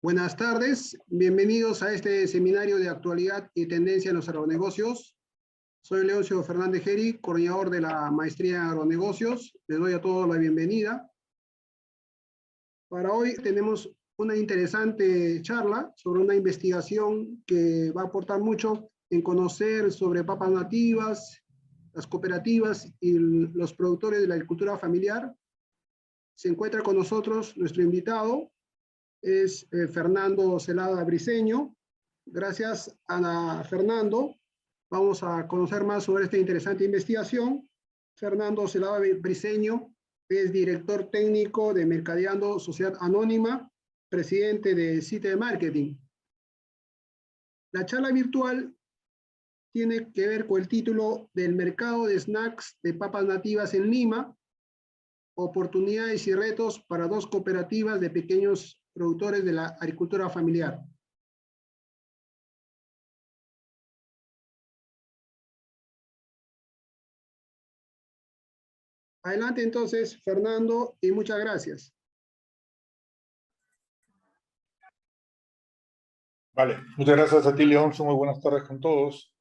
Buenas tardes, bienvenidos a este seminario de actualidad y tendencia en los agronegocios. Soy Leoncio Fernández Geri, coordinador de la maestría en agronegocios. Les doy a todos la bienvenida. Para hoy tenemos una interesante charla sobre una investigación que va a aportar mucho en conocer sobre papas nativas, las cooperativas y los productores de la agricultura familiar. Se encuentra con nosotros nuestro invitado, es Fernando Celada Briceño. Gracias a Fernando vamos a conocer más sobre esta interesante investigación. Fernando Celada Briceño es director técnico de Mercadeando Sociedad Anónima, presidente de CITE de Marketing. La charla virtual tiene que ver con el título del mercado de snacks de papas nativas en Lima, oportunidades y retos para dos cooperativas de pequeños productores de la agricultura familiar. Adelante entonces, Fernando, y muchas gracias. Vale, muchas gracias a ti, Leoncio. Muy buenas tardes con todos.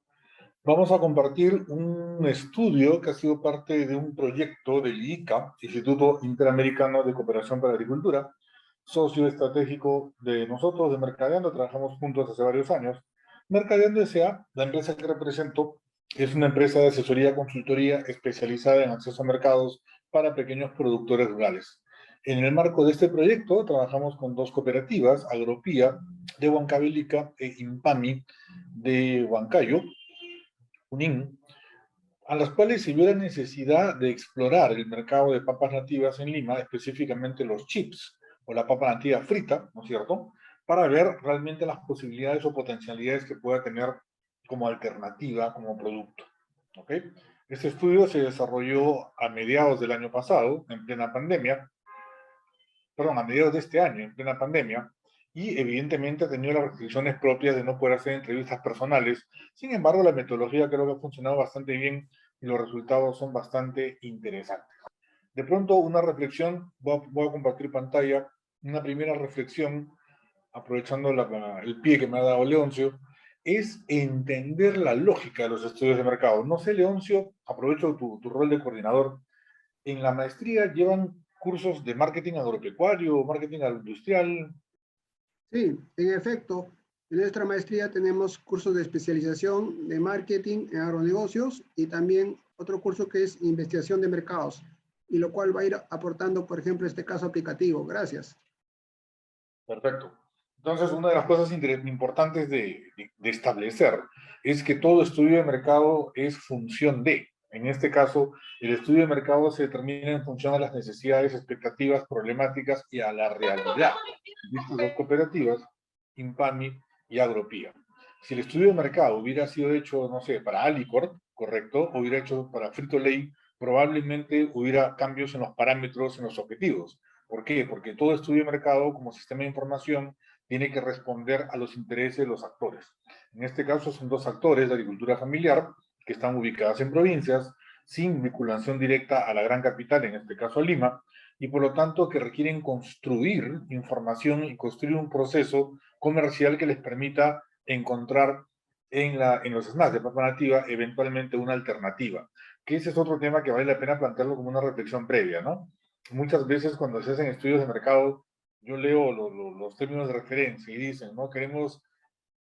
Vamos a compartir un estudio que ha sido parte de un proyecto del IICA, Instituto Interamericano de Cooperación para la Agricultura, socio estratégico de nosotros, de Mercadeando. Trabajamos juntos hace varios años. Mercadeando S.A., la empresa que represento, es una empresa de asesoría y consultoría especializada en acceso a mercados para pequeños productores rurales. En el marco de este proyecto, trabajamos con dos cooperativas, Agropía, de Huancavelica, e Impami, de Huancayo, Junín, a las cuales se vio la necesidad de explorar el mercado de papas nativas en Lima, específicamente los chips, o la papa nativa frita, ¿no es cierto?, para ver realmente las posibilidades o potencialidades que pueda tener como alternativa, como producto. ¿Ok? Este estudio se desarrolló a mediados del año pasado, en plena pandemia, perdón, a mediados de este año, en plena pandemia, y evidentemente ha tenido las restricciones propias de no poder hacer entrevistas personales. Sin embargo, la metodología creo que ha funcionado bastante bien y los resultados son bastante interesantes. De pronto, una reflexión, voy a compartir pantalla, una primera reflexión, aprovechando el pie que me ha dado Leoncio, es entender la lógica de los estudios de mercado. No sé, Leoncio, aprovecho tu rol de coordinador. En la maestría llevan cursos de marketing agropecuario, marketing agroindustrial. Sí, en efecto, en nuestra maestría tenemos cursos de especialización de marketing en agronegocios y también otro curso que es investigación de mercados, y lo cual va a ir aportando, por ejemplo, este caso aplicativo. Gracias. Perfecto. Entonces, una de las cosas importantes de establecer es que todo estudio de mercado es función de. En este caso, el estudio de mercado se determina en función a las necesidades, expectativas, problemáticas y a la realidad de estas dos cooperativas, Impami y Agropía. Si el estudio de mercado hubiera sido hecho, no sé, para Alicorp, correcto, o hubiera hecho para Frito-Lay, probablemente hubiera cambios en los parámetros, en los objetivos. ¿Por qué? Porque todo estudio de mercado, como sistema de información, tiene que responder a los intereses de los actores. En este caso son dos actores de agricultura familiar que están ubicadas en provincias, sin vinculación directa a la gran capital, en este caso a Lima, y por lo tanto que requieren construir información y construir un proceso comercial que les permita encontrar en los snacks de papa nativa eventualmente una alternativa. Que ese es otro tema que vale la pena plantearlo como una reflexión previa, ¿no? Muchas veces cuando se hacen estudios de mercado, yo leo los términos de referencia y dicen, ¿no? Queremos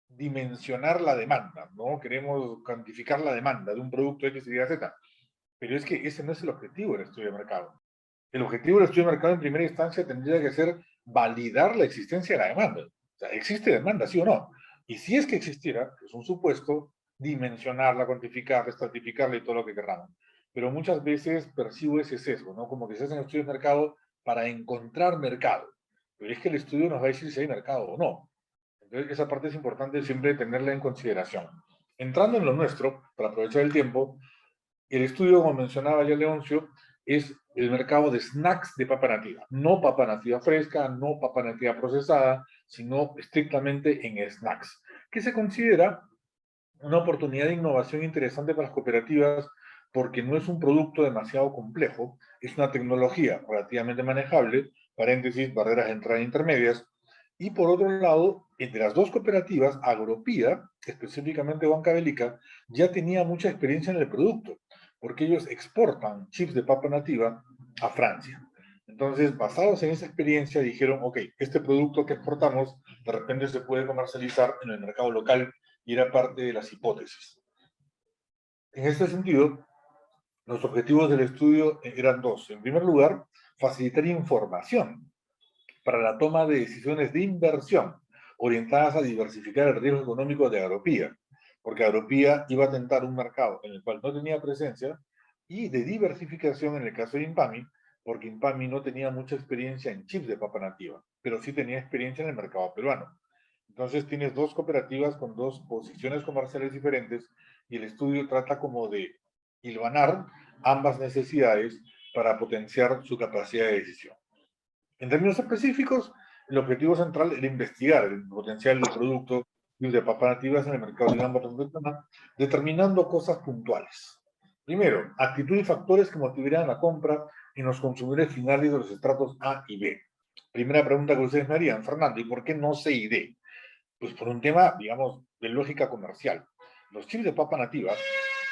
dimensionar la demanda, ¿no? Queremos cuantificar la demanda de un producto X, Y, Z. Pero es que ese no es el objetivo del estudio de mercado. El objetivo del estudio de mercado en primera instancia tendría que ser validar la existencia de la demanda. O sea, ¿existe demanda, sí o no? Y si es que existiera, que es un supuesto, dimensionarla, cuantificarla, estratificarla y todo lo que queramos. Pero muchas veces percibo ese sesgo, ¿no? Como que se hacen estudios de mercado para encontrar mercado. Pero es que el estudio nos va a decir si hay mercado o no. Entonces, esa parte es importante siempre tenerla en consideración. Entrando en lo nuestro, para aprovechar el tiempo, el estudio, como mencionaba ya Leoncio, es el mercado de snacks de papa nativa. No papa nativa fresca, no papa nativa procesada, sino estrictamente en snacks, que se considera una oportunidad de innovación interesante para las cooperativas porque no es un producto demasiado complejo, es una tecnología relativamente manejable, paréntesis, barreras de entrada intermedias, Y por otro lado, entre las dos cooperativas, Agropía, específicamente Huancavelica, ya tenía mucha experiencia en el producto, porque ellos exportan chips de papa nativa a Francia. Entonces, basados en esa experiencia, dijeron, ok, este producto que exportamos de repente se puede comercializar en el mercado local y era parte de las hipótesis. En este sentido, los objetivos del estudio eran dos. En primer lugar, facilitar información para la toma de decisiones de inversión orientadas a diversificar el riesgo económico de Agropía, porque Agropía iba a tentar un mercado en el cual no tenía presencia, y de diversificación en el caso de Impami, porque Impami no tenía mucha experiencia en chips de papa nativa, pero sí tenía experiencia en el mercado peruano. Entonces tienes dos cooperativas con dos posiciones comerciales diferentes y el estudio trata como de hilvanar ambas necesidades para potenciar su capacidad de decisión. En términos específicos, el objetivo central era investigar el potencial del producto de papas nativas en el mercado de gamba transnacional, determinando cosas puntuales. Primero, actitud y factores que motivarían la compra en los consumidores finales de los estratos A y B. Primera pregunta que ustedes me harían, Fernando, ¿y por qué no C y D? Pues por un tema, digamos, de lógica comercial. Los chips de papa nativa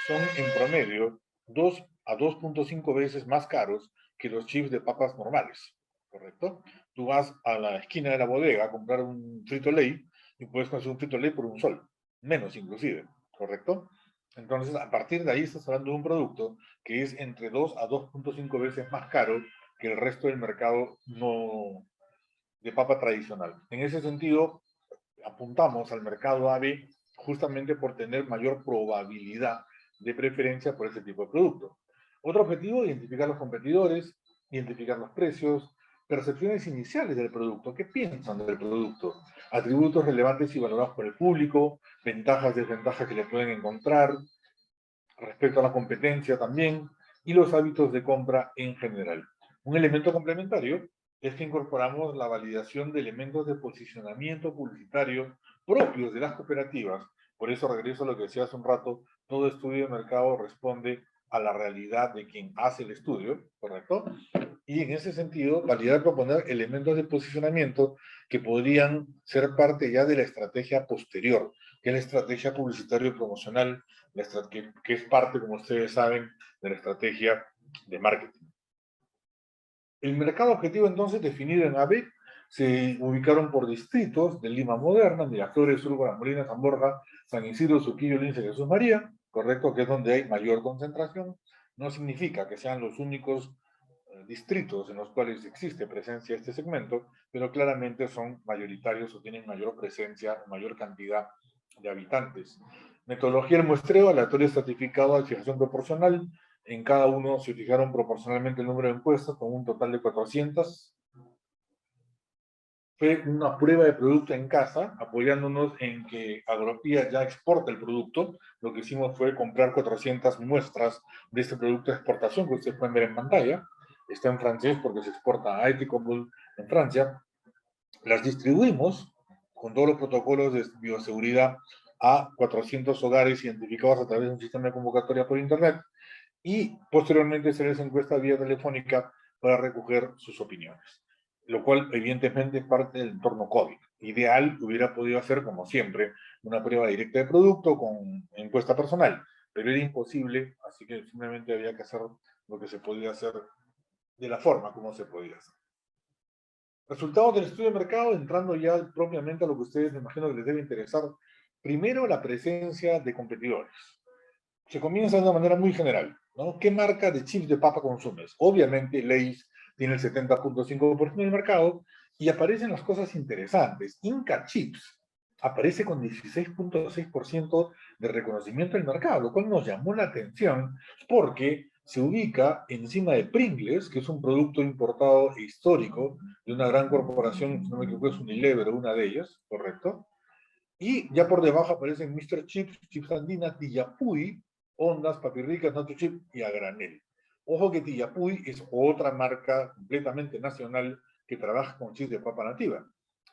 son en promedio 2 a 2.5 veces más caros que los chips de papas normales, ¿correcto? Tú vas a la esquina de la bodega a comprar un Frito-Lay y puedes conseguir un Frito-Lay por un sol, menos inclusive, ¿correcto? Entonces, a partir de ahí estás hablando de un producto que es entre 2 a 2.5 veces más caro que el resto del mercado no de papa tradicional. En ese sentido, apuntamos al mercado AB justamente por tener mayor probabilidad de preferencia por ese tipo de producto. Otro objetivo, identificar los competidores, identificar los precios, percepciones iniciales del producto, qué piensan del producto, atributos relevantes y valorados por el público, ventajas, desventajas que le pueden encontrar, respecto a la competencia también, y los hábitos de compra en general. Un elemento complementario es que incorporamos la validación de elementos de posicionamiento publicitario propios de las cooperativas. Por eso regreso a lo que decía hace un rato, todo estudio de mercado responde a la realidad de quien hace el estudio, ¿correcto? Y en ese sentido, validar y proponer elementos de posicionamiento que podrían ser parte ya de la estrategia posterior, que es la estrategia publicitaria y promocional, que es parte, como ustedes saben, de la estrategia de marketing. El mercado objetivo entonces definido en AB se ubicaron por distritos de Lima Moderna, Miraflores, Urba, Molina, San Borja, San Isidro, Suquillo, Lince, Jesús María, correcto, que es donde hay mayor concentración. No significa que sean los únicos distritos en los cuales existe presencia de este segmento, pero claramente son mayoritarios o tienen mayor presencia, mayor cantidad de habitantes. Metodología del muestreo, aleatorio estratificado de fijación proporcional. En cada uno se fijaron proporcionalmente el número de encuestas con un total de 400. Fue una prueba de producto en casa, apoyándonos en que Agropía ya exporta el producto. Lo que hicimos fue comprar 400 muestras de este producto de exportación que ustedes pueden ver en pantalla. Está en francés porque se exporta a Eticombull en Francia. Las distribuimos con todos los protocolos de bioseguridad a 400 hogares identificados a través de un sistema de convocatoria por Internet y posteriormente se les encuesta vía telefónica para recoger sus opiniones, lo cual evidentemente es parte del entorno COVID. Ideal hubiera podido hacer, como siempre, una prueba directa de producto con encuesta personal, pero era imposible, así que simplemente había que hacer lo que se podía hacer de la forma como se podía hacer. Resultados del estudio de mercado, entrando ya propiamente a lo que ustedes me imagino que les debe interesar. Primero, la presencia de competidores. Se comienza de una manera muy general, ¿no? ¿Qué marca de chips de papa consumes? Obviamente, Lay's tiene el 70.5% del mercado y aparecen las cosas interesantes. Inca Chips aparece con 16.6% de reconocimiento del mercado, lo cual nos llamó la atención porque se ubica encima de Pringles, que es un producto importado e histórico de una gran corporación, si no me equivoco, es Unilever, una de ellas, ¿correcto? Y ya por debajo aparecen Mr. Chips, Chips Andina, Tillapuy, Ondas, Papirricas, Nacho Chip y a granel. Ojo que Tillapuy es otra marca completamente nacional que trabaja con chips de papa nativa.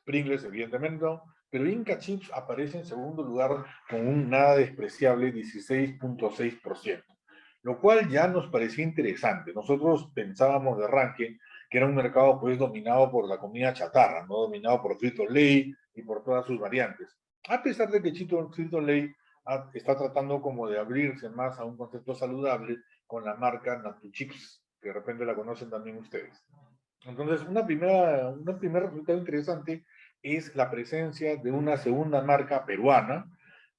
Pringles, evidentemente no, pero Inca Chips aparece en segundo lugar con un nada despreciable 16.6%. lo cual ya nos parecía interesante. Nosotros pensábamos de arranque que era un mercado pues dominado por la comida chatarra, no dominado por Frito-Lay y por todas sus variantes. A pesar de que Frito-Lay está tratando como de abrirse más a un concepto saludable con la marca Natuchips, que de repente la conocen también ustedes. Entonces, un primer resultado interesante es la presencia de una segunda marca peruana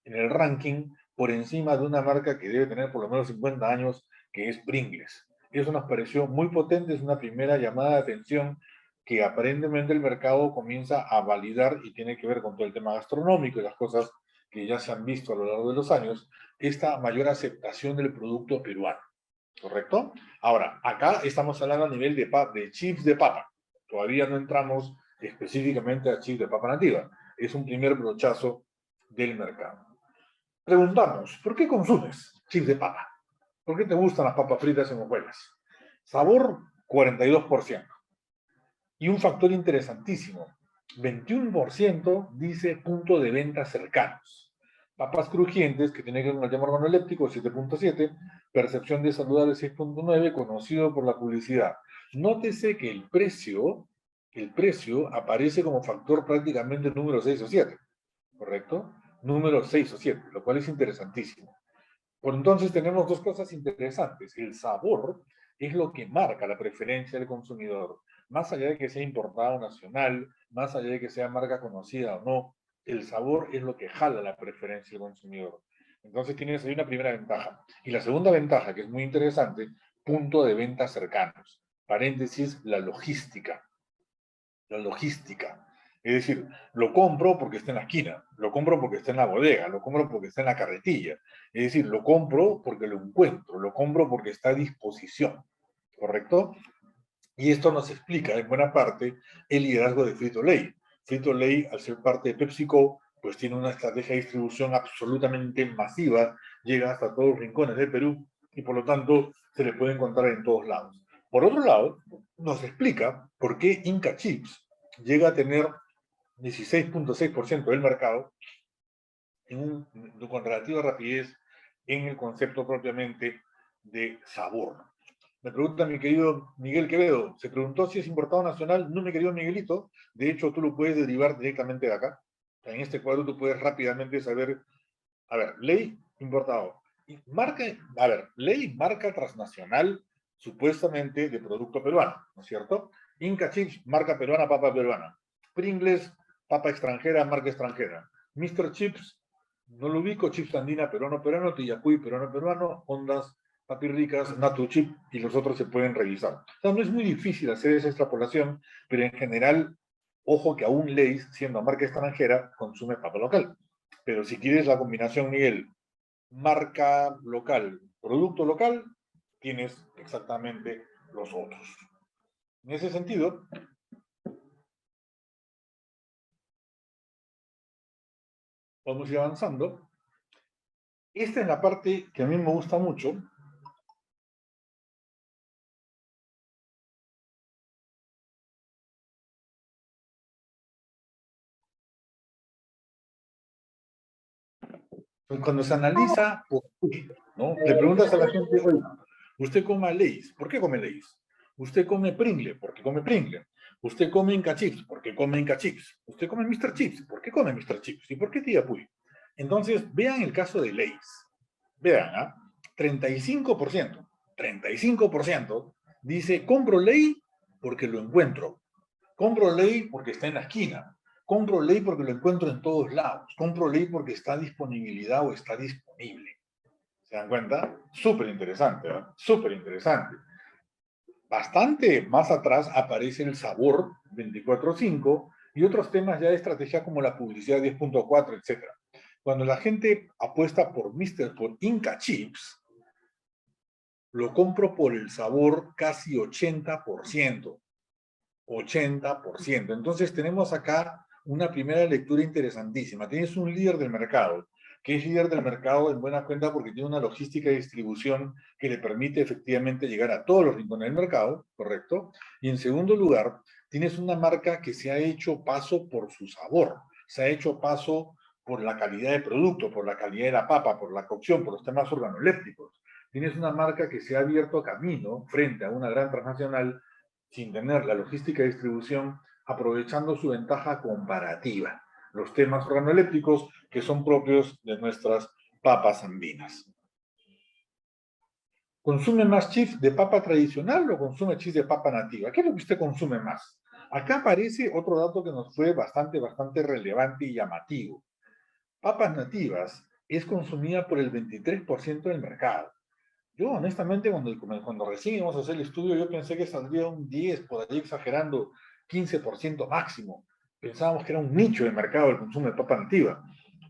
en el ranking por encima de una marca que debe tener por lo menos 50 años, que es Pringles. Eso nos pareció muy potente, es una primera llamada de atención que aparentemente el mercado comienza a validar y tiene que ver con todo el tema gastronómico y las cosas que ya se han visto a lo largo de los años, esta mayor aceptación del producto peruano. ¿Correcto? Ahora, acá estamos hablando a nivel de chips de papa. Todavía no entramos específicamente a chips de papa nativa. Es un primer brochazo del mercado. Preguntamos, ¿por qué consumes chips de papa? ¿Por qué te gustan las papas fritas en hojuelas? Sabor, 42%. Y un factor interesantísimo, 21% dice punto de venta cercanos. Papas crujientes, que tiene que ver con el tema organoléptico, 7.7, percepción de saludable 6.9, conocido por la publicidad. Nótese que el precio aparece como factor prácticamente número 6 o 7, ¿correcto? Número 6 o 7, lo cual es interesantísimo. Por entonces tenemos dos cosas interesantes. El sabor es lo que marca la preferencia del consumidor. Más allá de que sea importado o nacional, más allá de que sea marca conocida o no, el sabor es lo que jala la preferencia del consumidor. Entonces tienes ahí una primera ventaja. Y la segunda ventaja, que es muy interesante, punto de venta cercanos. Paréntesis, la logística. La logística. Es decir, lo compro porque está en la esquina, lo compro porque está en la bodega, lo compro porque está en la carretilla. Es decir, lo compro porque lo encuentro, lo compro porque está a disposición. ¿Correcto? Y esto nos explica en buena parte el liderazgo de Frito-Lay. Frito-Lay, al ser parte de PepsiCo, pues tiene una estrategia de distribución absolutamente masiva, llega hasta todos los rincones del Perú y por lo tanto se le puede encontrar en todos lados. Por otro lado, nos explica por qué Inca Chips llega a tener 16.6% del mercado con relativa rapidez en el concepto propiamente de sabor. Me pregunta mi querido Miguel Quevedo, se preguntó si es importado nacional. No, mi querido Miguelito, de hecho tú lo puedes derivar directamente de acá. En este cuadro tú puedes rápidamente saber, a ver, ley importado. Marca, a ver, ley marca transnacional supuestamente de producto peruano, ¿no es cierto? Inca Chips, marca peruana, papa peruana. Pringles, papa extranjera, marca extranjera. Mr. Chips, no lo ubico, Chips Andina, peruano, Tillapuy, peruano, Ondas, Papi Ricas, Natu Chip, y los otros se pueden revisar. O sea, no es muy difícil hacer esa extrapolación, pero en general, ojo que aún Lay's, siendo marca extranjera, consume papa local. Pero si quieres la combinación, Miguel, marca local, producto local, tienes exactamente los otros. En ese sentido, vamos a ir avanzando. Esta es la parte que a mí me gusta mucho. Cuando se analiza, ¿no? Le preguntas a la gente, oye, usted come Lay's, ¿por qué come Lay's? Usted come Pringle, ¿por qué come Pringle? Usted come Inca Chips, ¿por qué come Inca Chips? Usted come Mr. Chips, ¿por qué come Mr. Chips? ¿Y por qué Tía Puy? Entonces, vean el caso de Lay's. Vean, ¿ah? 35% dice, compro Lay porque lo encuentro. Compro Ley porque está en la esquina. Compro Ley porque lo encuentro en todos lados. Compro Ley porque está a disponibilidad o está disponible. ¿Se dan cuenta? Súper interesante, ¿eh? Súper interesante. Bastante más atrás aparece el sabor 24/5 y otros temas ya de estrategia como la publicidad 10.4, etc. Cuando la gente apuesta por Inca Chips, lo compro por el sabor casi 80%. 80%. Entonces tenemos acá una primera lectura interesantísima. Tienes un líder del mercado, que es líder del mercado en buena cuenta porque tiene una logística de distribución que le permite efectivamente llegar a todos los rincones del mercado, ¿correcto? Y en segundo lugar, tienes una marca que se ha hecho paso por su sabor, se ha hecho paso por la calidad de producto, por la calidad de la papa, por la cocción, por los temas organolépticos. tienes una marca que se ha abierto camino frente a una gran transnacional sin tener la logística de distribución, aprovechando su ventaja comparativa, los temas organolépticos que son propios de nuestras papas andinas. ¿Consume más chips de papa tradicional o consume chips de papa nativa? ¿Qué es lo que usted consume más? Acá aparece otro dato que nos fue bastante relevante y llamativo. Papas nativas es consumida por el 23% del mercado. Yo, honestamente, cuando recién íbamos a hacer el estudio, yo pensé que saldría un 10, por ahí exagerando, 15% máximo. Pensábamos que era un nicho de mercado el consumo de papa nativa.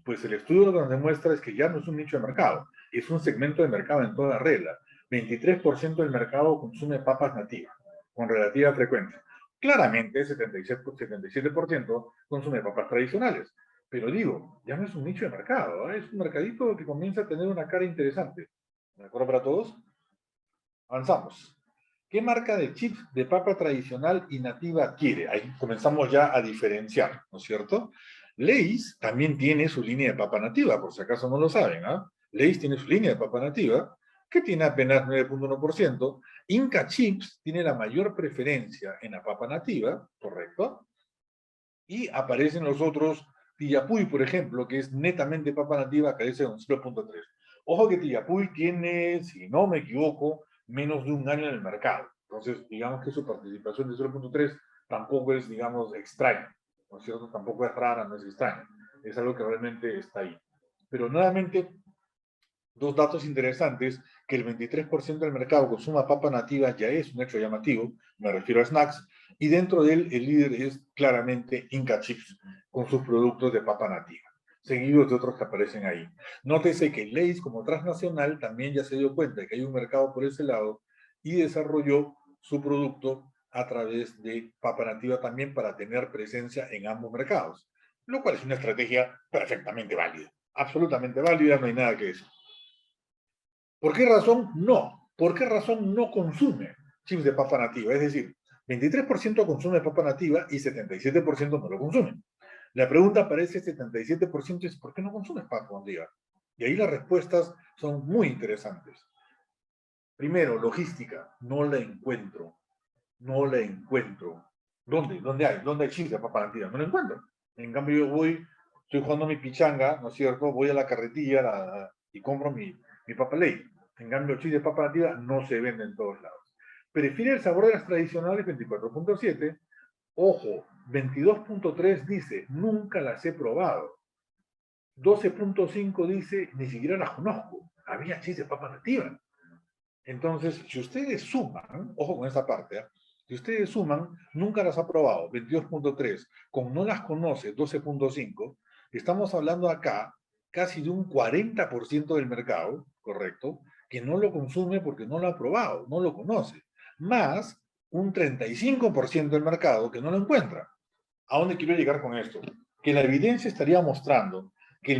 Pues el estudio lo que nos demuestra es que ya no es un nicho de mercado, es un segmento de mercado en toda regla. 23% del mercado consume papas nativas, con relativa frecuencia. Claramente, 77% consume papas tradicionales. Pero digo, ya no es un nicho de mercado, ¿eh? Es un mercadito que comienza a tener una cara interesante. ¿De acuerdo para todos? Avanzamos. ¿Qué marca de chips de papa tradicional y nativa adquiere? Ahí comenzamos ya a diferenciar, ¿no es cierto? Lay's también tiene su línea de papa nativa, por si acaso no lo saben, ¿ah? Lay's tiene su línea de papa nativa, que tiene apenas 9.1%. Inca Chips tiene la mayor preferencia en la papa nativa, ¿correcto? Y aparecen los otros, Tillapuy, por ejemplo, que es netamente papa nativa, carece de un 0.3. Ojo que Tillapuy tiene, si no me equivoco, menos de un año en el mercado. Entonces, digamos que su participación de 0.3 tampoco es, digamos, extraña, ¿no es cierto? Tampoco es rara, no es extraña. Es algo que realmente está ahí. Pero nuevamente, dos datos interesantes, que el 23% del mercado consuma papa nativa ya es un hecho llamativo, me refiero a snacks, y dentro de él el líder es claramente Inca Chips, con sus productos de papa nativa, seguidos de otros que aparecen ahí. Nótese que Lay's como transnacional también ya se dio cuenta de que hay un mercado por ese lado y desarrolló su producto a través de papa nativa también para tener presencia en ambos mercados, lo cual es una estrategia perfectamente válida, absolutamente válida, no hay nada que decir. ¿Por qué razón no? ¿Por qué razón no consume chips de papa nativa? Es decir, 23% consume papa nativa y 77% no lo consumen. La pregunta para ese 77% es ¿por qué no consumes papa nativa? Y ahí las respuestas son muy interesantes. Primero, logística. No la encuentro. No la encuentro. ¿Dónde? ¿Dónde hay? ¿Dónde hay chips de papa nativa? No la encuentro. En cambio, yo estoy jugando mi pichanga, ¿no es cierto? Voy a la carretilla y compro mi papa ley. En cambio, el chip de papa nativa no se vende en todos lados. Prefiere el sabor de las tradicionales, 24.7. Ojo, 22.3 dice, nunca las he probado. 12.5 dice, ni siquiera las conozco. Había chips de papa nativa. Entonces, si ustedes suman, ojo con esta parte, ¿eh? Si ustedes suman, nunca las ha probado, 22.3, con no las conoce, 12.5, estamos hablando acá casi de un 40% del mercado, ¿correcto? Que no lo consume porque no lo ha probado, no lo conoce, más un 35% del mercado que no lo encuentra. ¿A dónde quiero llegar con esto? Que la evidencia estaría mostrando que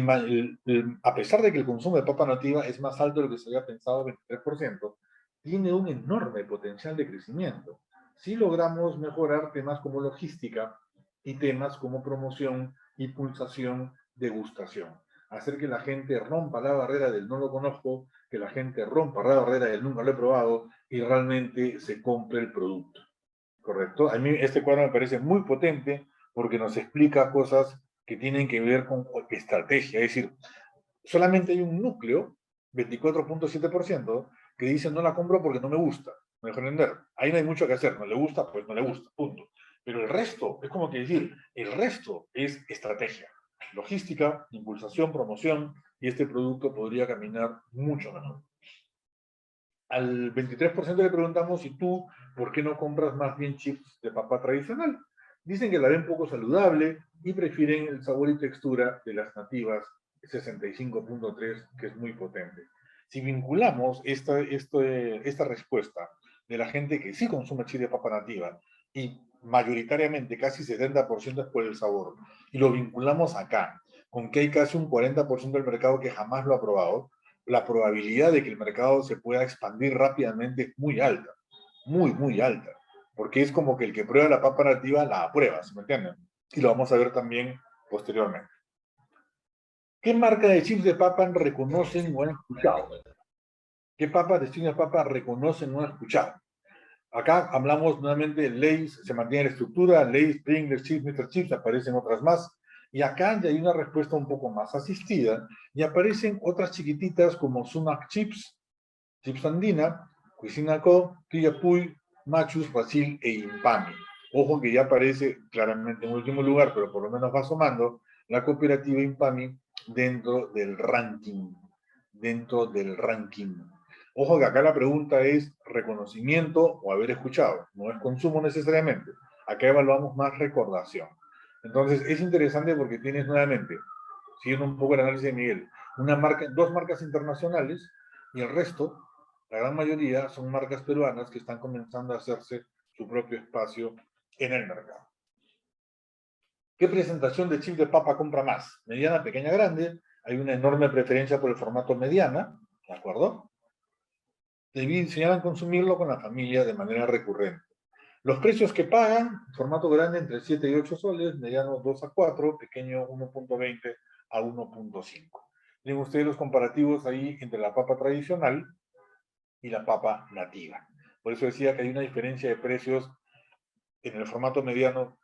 a pesar de que el consumo de papa nativa es más alto de lo que se había pensado, 23%, tiene un enorme potencial de crecimiento. Si logramos mejorar temas como logística y temas como promoción, impulsación, degustación. Hacer que la gente rompa la barrera del no lo conozco, que la gente rompa la barrera del nunca lo he probado y realmente se compre el producto. ¿Correcto? A mí este cuadro me parece muy potente porque nos explica cosas que tienen que ver con estrategia. Es decir, solamente hay un núcleo, 24.7%, que dice no la compro porque no me gusta. Me dejo entender. Ahí no hay mucho que hacer. No le gusta, pues no le gusta. Punto. Pero el resto, es como que decir, el resto es estrategia. Logística, impulsación, promoción, y este producto podría caminar mucho mejor. Al 23% le preguntamos, ¿y tú por qué no compras más bien chips de papa tradicional? Dicen que la ven poco saludable y prefieren el sabor y textura de las nativas, 65.3, que es muy potente. Si vinculamos esta respuesta de la gente que sí consume chips de papa nativa y mayoritariamente casi 70% es por el sabor, y lo vinculamos acá, con que hay casi un 40% del mercado que jamás lo ha probado, la probabilidad de que el mercado se pueda expandir rápidamente es muy alta, muy alta, porque es como que el que prueba la papa nativa la aprueba, ¿se me entienden? Y lo vamos a ver también posteriormente. ¿Qué marca de chips de papa reconocen o han escuchado? ¿Qué papa, destinos de papa reconocen no escuchado? Acá hablamos nuevamente de Lay's, se mantiene la estructura, Lay's, Pringles, Chips, Mr. Chips, aparecen otras más. Y acá ya hay una respuesta un poco más asistida y aparecen otras chiquititas como Sumac Chips, Chips Andina, Cuisina Co, Puy, Machus, Brasil e Impami. Ojo que ya aparece claramente en último lugar, pero por lo menos va asomando la cooperativa Impami dentro del ranking. Dentro del ranking. Ojo que acá la pregunta es reconocimiento o haber escuchado, no es consumo necesariamente. Acá evaluamos más recordación. Entonces es interesante porque tienes nuevamente, siguiendo un poco el análisis de Miguel, una marca, dos marcas internacionales y el resto, la gran mayoría, son marcas peruanas que están comenzando a hacerse su propio espacio en el mercado. ¿Qué presentación de chip de papa compra más? Mediana, pequeña, grande. Hay una enorme preferencia por el formato mediana, ¿de acuerdo? Señalan consumirlo con la familia de manera recurrente. Los precios que pagan, formato grande entre 7 y 8 soles, mediano 2 a 4, pequeño 1.20 a 1.5. Tienen ustedes los comparativos ahí entre la papa tradicional y la papa nativa. Por eso decía que hay una diferencia de precios en el formato mediano,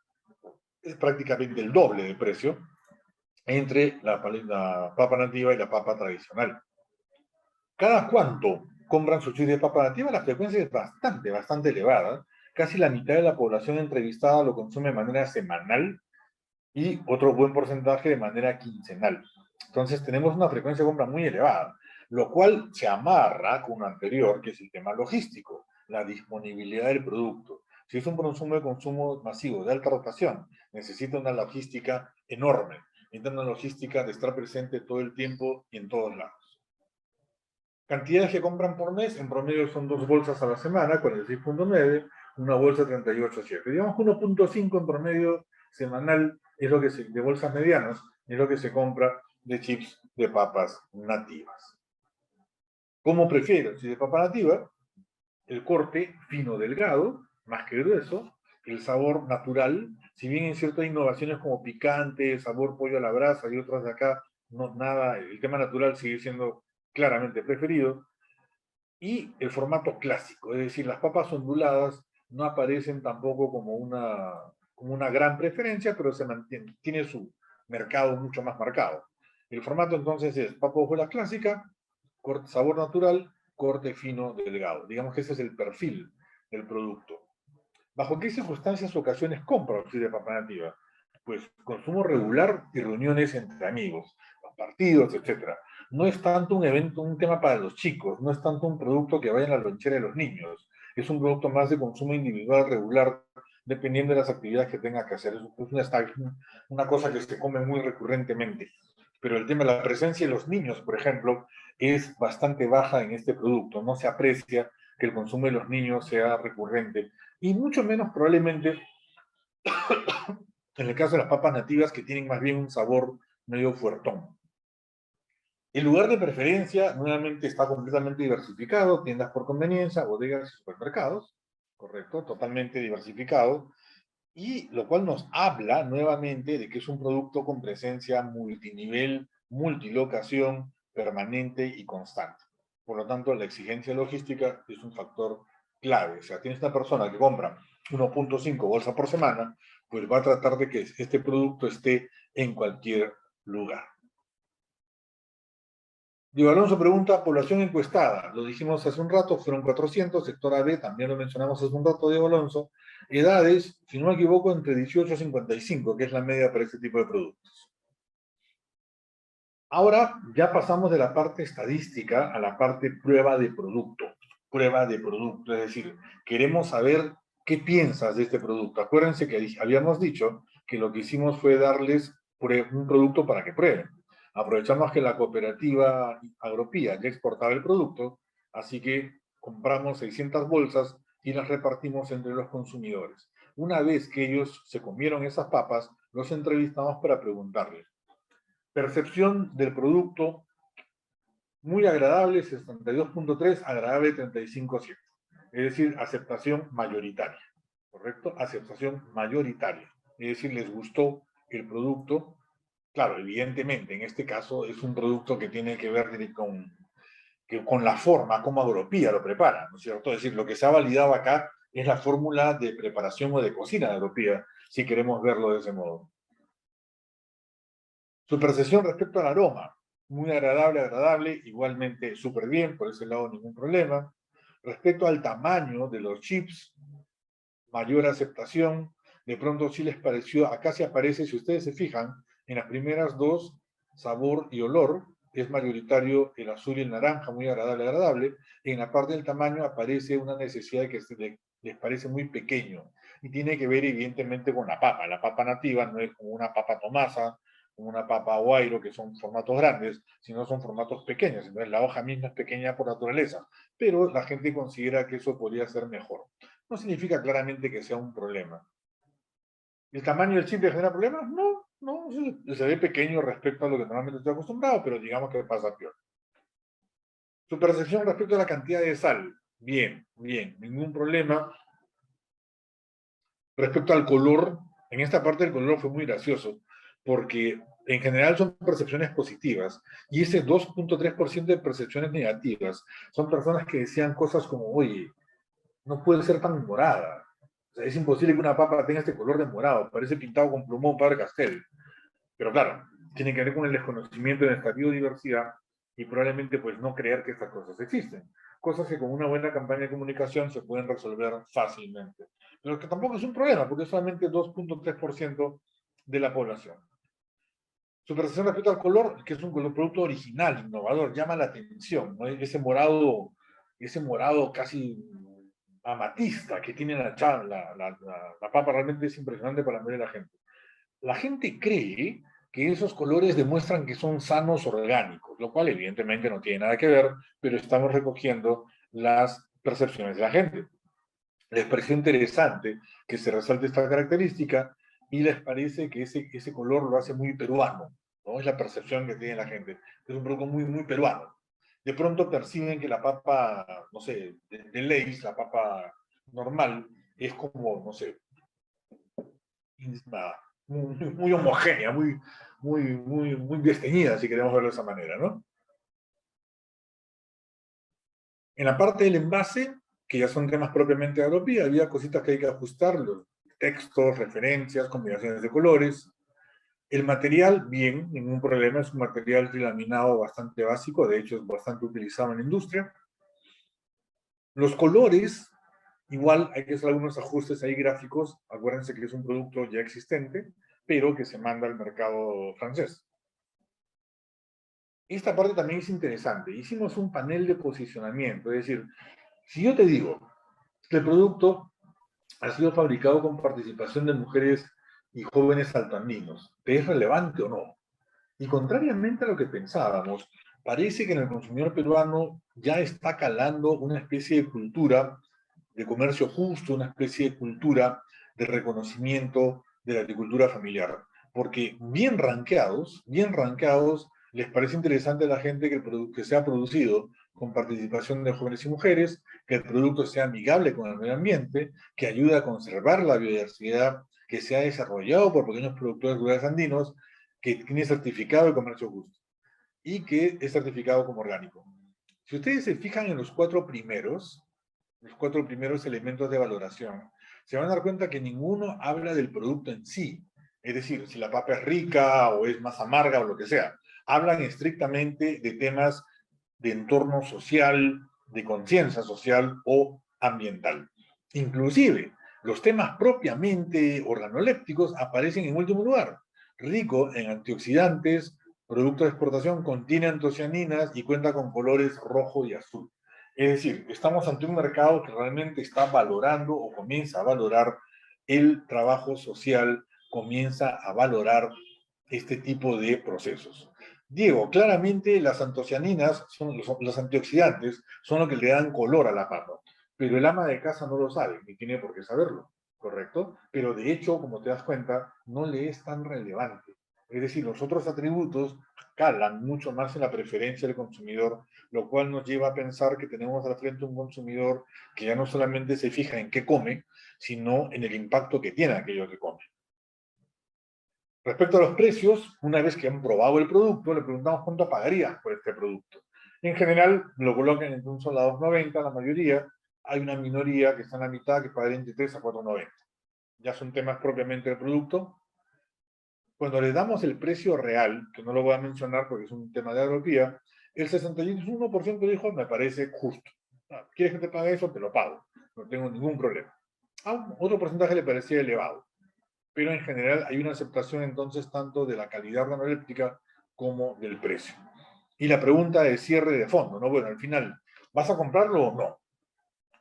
es prácticamente el doble de precio entre la papa nativa y la papa tradicional. ¿Cada cuánto compran su chip de papa nativa? La frecuencia es bastante elevada. Casi la mitad de la población entrevistada lo consume de manera semanal y otro buen porcentaje de manera quincenal. Entonces tenemos una frecuencia de compra muy elevada, lo cual se amarra con lo anterior, que es el tema logístico, la disponibilidad del producto. Si es un consumo masivo de alta rotación, necesita una logística enorme, necesita una logística de estar presente todo el tiempo y en todos lados. Cantidades que compran por mes, en promedio son 2 bolsas a la semana, 46.9, una bolsa 38.7. Digamos que 1.5 en promedio semanal es lo que de bolsas medianas, es lo que se compra de chips de papas nativas. ¿Cómo prefiero? Si de papa nativa, el corte fino delgado, más que grueso, el sabor natural, si bien en ciertas innovaciones como picante, sabor pollo a la brasa y otras de acá, no, nada, el tema natural sigue siendo claramente preferido, y el formato clásico, es decir, las papas onduladas no aparecen tampoco como una gran preferencia, pero se mantiene, tiene su mercado mucho más marcado. El formato entonces es papa hojuelas clásica, sabor natural, corte fino, delgado. Digamos que ese es el perfil del producto. ¿Bajo qué circunstancias o ocasiones compra el de papa nativa? Pues consumo regular y reuniones entre amigos, los partidos, etc. No es tanto un evento, un tema para los chicos, no es tanto un producto que vaya en la lonchera de los niños, es un producto más de consumo individual regular, dependiendo de las actividades que tenga que hacer. Es una cosa que se come muy recurrentemente. Pero el tema de la presencia de los niños, por ejemplo, es bastante baja en este producto. No se aprecia que el consumo de los niños sea recurrente. Y mucho menos probablemente en el caso de las papas nativas, que tienen más bien un sabor medio fuertón. El lugar de preferencia nuevamente está completamente diversificado, tiendas por conveniencia, bodegas y supermercados, correcto, totalmente diversificado, y lo cual nos habla nuevamente de que es un producto con presencia multinivel, multilocación, permanente y constante. Por lo tanto, la exigencia logística es un factor clave. O sea, tienes una persona que compra 1.5 bolsas por semana, pues va a tratar de que este producto esté en cualquier lugar. Diego Alonso pregunta, población encuestada. Lo dijimos hace un rato, fueron 400, sector AB, también lo mencionamos hace un rato, Diego Alonso. Edades, si no me equivoco, entre 18 y 55, que es la media para este tipo de productos. Ahora ya pasamos de la parte estadística a la parte prueba de producto. Prueba de producto, es decir, queremos saber qué piensas de este producto. Acuérdense que habíamos dicho que lo que hicimos fue darles un producto para que prueben. Aprovechamos que la cooperativa Agropía ya exportaba el producto, así que compramos 600 bolsas y las repartimos entre los consumidores. Una vez que ellos se comieron esas papas, los entrevistamos para preguntarles: percepción del producto, muy agradable, 62.3, agradable, 35.7. Es decir, aceptación mayoritaria, ¿correcto? Aceptación mayoritaria. Es decir, les gustó el producto. Claro, evidentemente, en este caso es un producto que tiene que ver con que con la forma como Agropía lo prepara, ¿no es cierto? Es decir, lo que se ha validado acá es la fórmula de preparación o de cocina de Agropía, si queremos verlo de ese modo. Su percepción respecto al aroma, muy agradable, agradable, igualmente súper bien, por ese lado ningún problema. Respecto al tamaño de los chips, mayor aceptación, de pronto sí les pareció, acá se aparece, si ustedes se fijan, en las primeras dos, sabor y olor, es mayoritario el azul y el naranja, muy agradable, agradable. En la parte del tamaño aparece una necesidad que les parece muy pequeño, y tiene que ver evidentemente con la papa. La papa nativa no es como una papa tomasa, como una papa guairo, que son formatos grandes, sino son formatos pequeños. Entonces la hoja misma es pequeña por naturaleza, pero la gente considera que eso podría ser mejor. No significa claramente que sea un problema. ¿El tamaño del chip le genera problemas? No, no, se ve pequeño respecto a lo que normalmente estoy acostumbrado, pero digamos que pasa peor. Su percepción respecto a la cantidad de sal, bien, bien, ningún problema. Respecto al color, en esta parte del color fue muy gracioso, porque en general son percepciones positivas, y ese 2.3% de percepciones negativas son personas que decían cosas como, oye, no puede ser tan morada. O sea, es imposible que una papa tenga este color de morado, parece pintado con plumón Padre Castell. Pero claro, tiene que ver con el desconocimiento de nuestra biodiversidad y probablemente pues no creer que estas cosas existen. Cosas que con una buena campaña de comunicación se pueden resolver fácilmente. Pero que tampoco es un problema, porque es solamente 2.3% de la población. Su percepción respecto al color, que es un producto original, innovador, llama la atención, ¿no? Ese morado casi amatista que tiene la papa realmente es impresionante para la mayoría de la gente. La gente cree que esos colores demuestran que son sanos orgánicos, lo cual evidentemente no tiene nada que ver, pero estamos recogiendo las percepciones de la gente. Les pareció interesante que se resalte esta característica y les parece que ese color lo hace muy peruano, ¿no? Es la percepción que tiene la gente. Es un producto muy, muy peruano. De pronto perciben que la papa, no sé, de Lay's, la papa normal, es como, no sé, muy, muy homogénea, muy desteñida, si queremos verlo de esa manera, ¿no? En la parte del envase, que ya son temas propiamente de Agropía, había cositas que hay que ajustar, los textos, referencias, combinaciones de colores. El material, bien, ningún problema, es un material laminado bastante básico, de hecho es bastante utilizado en la industria. Los colores, igual hay que hacer algunos ajustes ahí gráficos, acuérdense que es un producto ya existente, pero que se manda al mercado francés. Esta parte también es interesante. Hicimos un panel de posicionamiento, es decir, si yo te digo que el producto ha sido fabricado con participación de mujeres y jóvenes altoandinos, ¿te es relevante o no? Y contrariamente a lo que pensábamos, parece que en el consumidor peruano ya está calando una especie de cultura de comercio justo, una especie de cultura de reconocimiento de la agricultura familiar. Porque bien rankeados, les parece interesante a la gente que el producto que sea producido con participación de jóvenes y mujeres, que el producto sea amigable con el medio ambiente, que ayude a conservar la biodiversidad, que sea desarrollado por pequeños productores rurales andinos, que tiene certificado de comercio justo y que es certificado como orgánico. Si ustedes se fijan en los cuatro primeros elementos de valoración, se van a dar cuenta que ninguno habla del producto en sí. Es decir, si la papa es rica o es más amarga o lo que sea. Hablan estrictamente de temas de entorno social, de conciencia social o ambiental. Inclusive, los temas propiamente organolépticos aparecen en último lugar. Rico en antioxidantes, producto de exportación, contiene antocianinas y cuenta con colores rojo y azul. Es decir, estamos ante un mercado que realmente está valorando o comienza a valorar el trabajo social, comienza a valorar este tipo de procesos. Diego, claramente las antocianinas, son los antioxidantes, son lo que le dan color a la papa, pero el ama de casa no lo sabe, ni tiene por qué saberlo, ¿correcto? Pero de hecho, como te das cuenta, no le es tan relevante. Es decir, los otros atributos calan mucho más en la preferencia del consumidor, lo cual nos lleva a pensar que tenemos al frente un consumidor que ya no solamente se fija en qué come, sino en el impacto que tiene aquello que come. Respecto a los precios, una vez que han probado el producto, le preguntamos cuánto pagarías por este producto. En general, lo colocan entre un sol a 2.90, la mayoría. Hay una minoría que está en la mitad que paga entre 3 a 4.90. Ya son temas propiamente del producto. Cuando le damos el precio real, que no lo voy a mencionar porque es un tema de agropía, el 61% dijo, me parece justo. ¿Quieres que te pague eso? Te lo pago. No tengo ningún problema. Otro porcentaje le parecía elevado. Pero en general hay una aceptación entonces tanto de la calidad organoléptica como del precio. Y la pregunta de cierre de fondo, ¿no? Bueno, al final, ¿vas a comprarlo o no?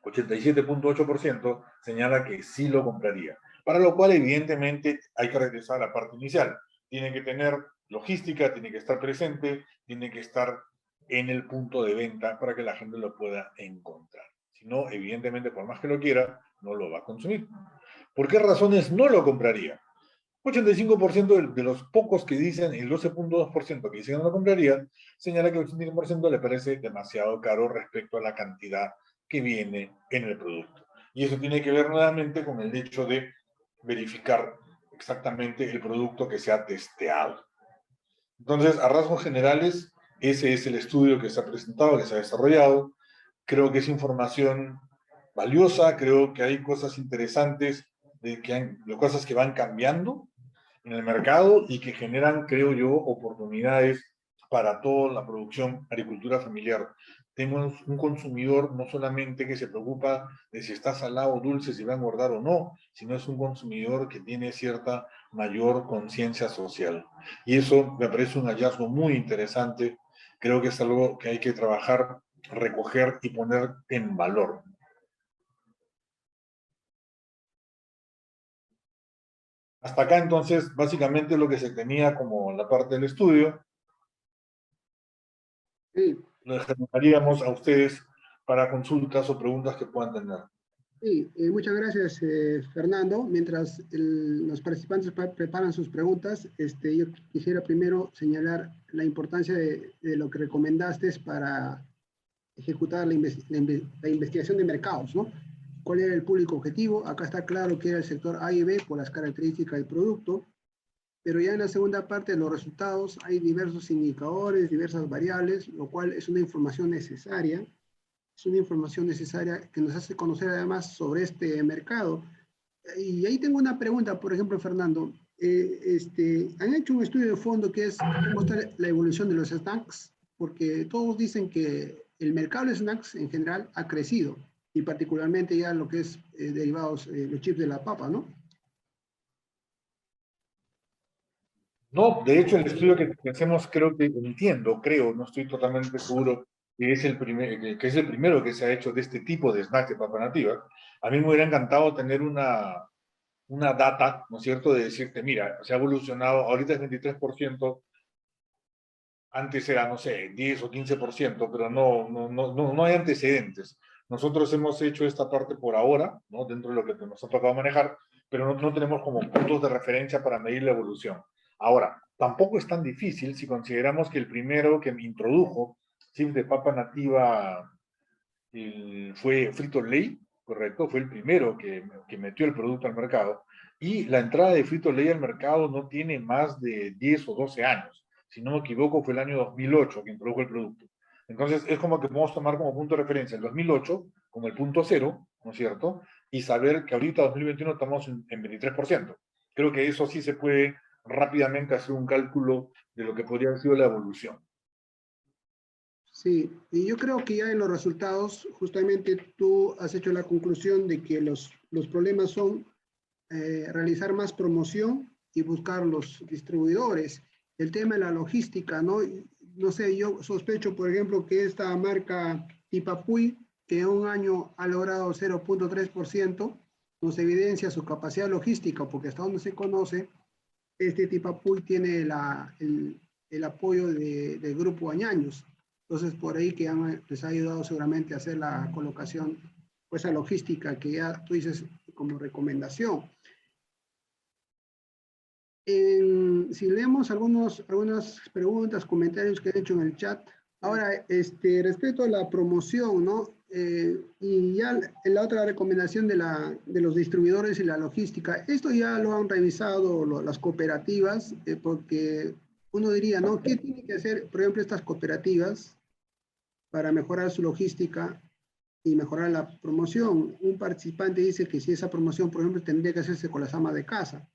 87.8% señala que sí lo compraría. Para lo cual, evidentemente, hay que regresar a la parte inicial. Tiene que tener logística, tiene que estar presente, tiene que estar en el punto de venta para que la gente lo pueda encontrar. Si no, evidentemente, por más que lo quiera, no lo va a consumir. ¿Por qué razones no lo compraría? 85% de los pocos que dicen, el 12.2% que dicen que no lo compraría, señala que el 85% le parece demasiado caro respecto a la cantidad que viene en el producto. Y eso tiene que ver nuevamente con el hecho de verificar exactamente el producto que se ha testeado. Entonces, a rasgos generales, ese es el estudio que se ha presentado, que se ha desarrollado. Creo que es información valiosa, creo que hay cosas interesantes, cosas que van cambiando en el mercado y que generan, creo yo, oportunidades para toda la producción agricultura familiar. Tenemos un consumidor no solamente que se preocupa de si está salado o dulce, si va a engordar o no, sino es un consumidor que tiene cierta mayor conciencia social. Y eso me parece un hallazgo muy interesante. Creo que es algo que hay que trabajar, recoger y poner en valor. Hasta acá entonces, básicamente lo que se tenía como la parte del estudio. Sí, Lo dejaríamos a ustedes para consultas o preguntas que puedan tener. sí, muchas gracias, Fernando. Mientras los participantes preparan sus preguntas, yo quisiera primero señalar la importancia de lo que recomendaste para ejecutar la investigación de mercados, ¿no? ¿Cuál era el público objetivo? Acá está claro que era el sector A y B por las características del producto, pero ya en la segunda parte de los resultados hay diversos indicadores, diversas variables, lo cual es una información necesaria. Es una información necesaria que nos hace conocer además sobre este mercado. Y ahí tengo una pregunta, por ejemplo, Fernando. Han hecho un estudio de fondo que es cómo está la evolución de los snacks, porque todos dicen que el mercado de snacks en general ha crecido, y particularmente ya lo que es derivados, los chips de la papa, ¿no? No, de hecho, el estudio que hacemos, creo, no estoy totalmente seguro, que es el primero que se ha hecho de este tipo de snacks de papa nativa. A mí me hubiera encantado tener una data, ¿no es cierto?, de decirte, mira, se ha evolucionado, ahorita es 23%, antes era, no sé, 10 o 15%, pero no hay antecedentes. Nosotros hemos hecho esta parte por ahora, ¿no? Dentro de lo que nos ha tocado manejar, pero no tenemos como puntos de referencia para medir la evolución. Ahora, tampoco es tan difícil si consideramos que el primero que introdujo chip de papa nativa fue Frito-Lay, correcto, fue el primero que metió el producto al mercado, y la entrada de Frito-Lay al mercado no tiene más de 10 o 12 años. Si no me equivoco, fue el año 2008 que introdujo el producto. Entonces, es como que podemos tomar como punto de referencia el 2008 como el punto cero, ¿no es cierto? Y saber que ahorita, 2021, estamos en 23%. Creo que eso sí se puede rápidamente hacer un cálculo de lo que podría haber sido la evolución. Sí, y yo creo que ya en los resultados, justamente tú has hecho la conclusión de que los problemas son realizar más promoción y buscar los distribuidores. El tema de la logística, ¿no? No sé, yo sospecho, por ejemplo, que esta marca Tipapuy, que en un año ha logrado 0.3%, nos evidencia su capacidad logística, porque hasta donde se conoce, este Tipapuy tiene el apoyo del grupo Añaños. Entonces, por ahí que les ha ayudado seguramente a hacer la colocación, pues, esa logística que ya tú dices como recomendación. Si leemos algunas preguntas, comentarios que han hecho en el chat. Ahora, respecto a la promoción, ¿no? Y ya en la otra recomendación de los distribuidores y la logística, esto ya lo han revisado las cooperativas, porque uno diría, ¿no? ¿Qué tienen que hacer, por ejemplo, estas cooperativas para mejorar su logística y mejorar la promoción. Un participante dice que si esa promoción, por ejemplo, tendría que hacerse con las amas de casa.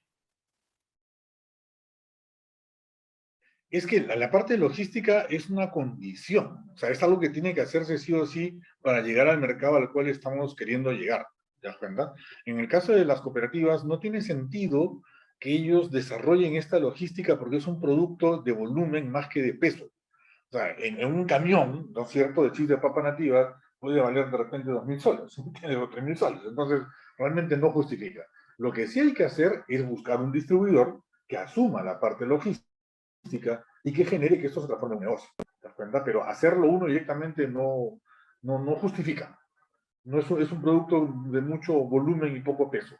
Es que la parte logística es una condición, o sea, es algo que tiene que hacerse sí o sí para llegar al mercado al cual estamos queriendo llegar, ¿te das cuenta? En el caso de las cooperativas no tiene sentido que ellos desarrollen esta logística porque es un producto de volumen más que de peso. O sea, en un camión, ¿no es cierto?, de chips de papa nativa puede valer de repente 2.000 soles, ¿entiendes? O 3.000 soles. Entonces, realmente no justifica. Lo que sí hay que hacer es buscar un distribuidor que asuma la parte logística y que genere que esto se transforme en un negocio. ¿Te das cuenta? Pero hacerlo uno directamente no justifica. No es un producto de mucho volumen y poco peso.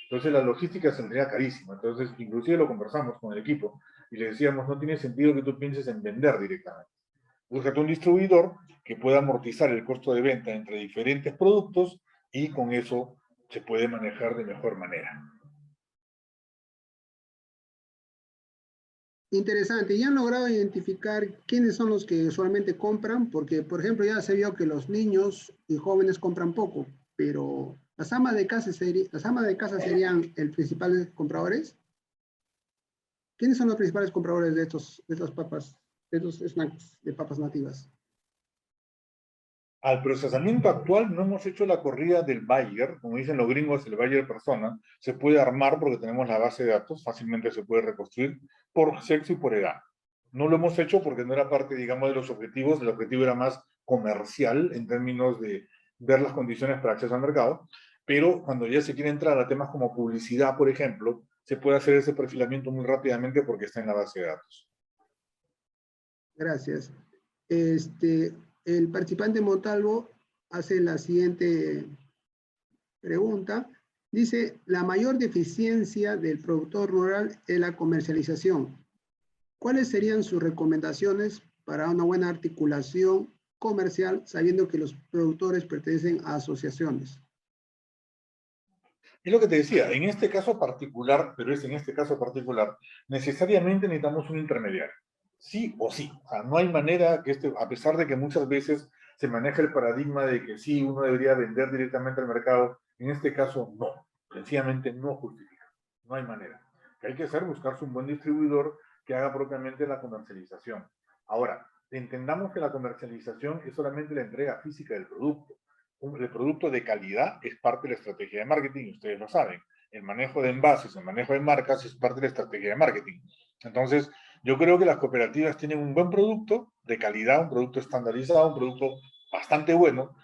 Entonces la logística saldría carísima. Entonces, inclusive lo conversamos con el equipo y le decíamos, no tiene sentido que tú pienses en vender directamente. Búscate un distribuidor que pueda amortizar el costo de venta entre diferentes productos y con eso se puede manejar de mejor manera. Interesante. ¿Ya han logrado identificar quiénes son los que usualmente compran? Porque, por ejemplo, ya se vio que los niños y jóvenes compran poco, pero las amas de casa, las amas de casa serían el principales compradores. ¿Quiénes son los principales compradores de estas papas, de estos snacks de papas nativas? Al procesamiento actual no hemos hecho la corrida del buyer, como dicen los gringos, el buyer persona, se puede armar porque tenemos la base de datos, fácilmente se puede reconstruir por sexo y por edad. No lo hemos hecho porque no era parte, digamos, de los objetivos, el objetivo era más comercial en términos de ver las condiciones para acceso al mercado, pero cuando ya se quiere entrar a temas como publicidad, por ejemplo, se puede hacer ese perfilamiento muy rápidamente porque está en la base de datos. Gracias. El participante Montalvo hace la siguiente pregunta. Dice, la mayor deficiencia del productor rural es la comercialización. ¿Cuáles serían sus recomendaciones para una buena articulación comercial, sabiendo que los productores pertenecen a asociaciones? Es lo que te decía, en este caso particular, pero es en este caso particular, necesariamente necesitamos un intermediario. Sí o sí. O sea, no hay manera que a pesar de que muchas veces se maneja el paradigma de que sí, uno debería vender directamente al mercado, en este caso no. Sencillamente no justifica. No hay manera. Lo que hay que hacer, buscarse un buen distribuidor que haga propiamente la comercialización. Ahora, entendamos que la comercialización es solamente la entrega física del producto. El producto de calidad es parte de la estrategia de marketing, y ustedes lo saben. El manejo de envases, el manejo de marcas es parte de la estrategia de marketing. Entonces, yo creo que las cooperativas tienen un buen producto de calidad, un producto estandarizado, un producto bastante bueno,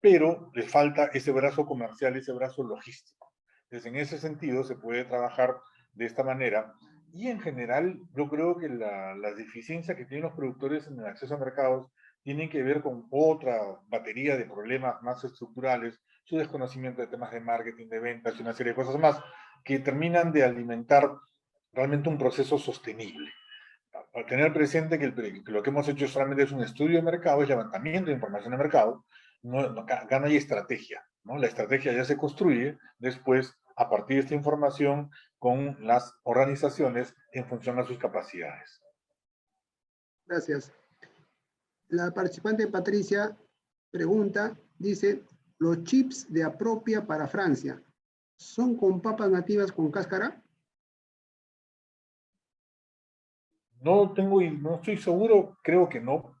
pero les falta ese brazo comercial, ese brazo logístico. Entonces, en ese sentido, se puede trabajar de esta manera. Y en general, yo creo que las deficiencias que tienen los productores en el acceso a mercados tienen que ver con otra batería de problemas más estructurales, su desconocimiento de temas de marketing, de ventas y una serie de cosas más que terminan de alimentar realmente un proceso sostenible. Al tener presente que lo que hemos hecho solamente es un estudio de mercado, es levantamiento de información de mercado, acá no hay estrategia, ¿no? La estrategia ya se construye después a partir de esta información con las organizaciones en función a sus capacidades. Gracias. La participante Patricia pregunta, dice, ¿los chips de Apropia para Francia son con papas nativas con cáscara? No estoy seguro, creo que no.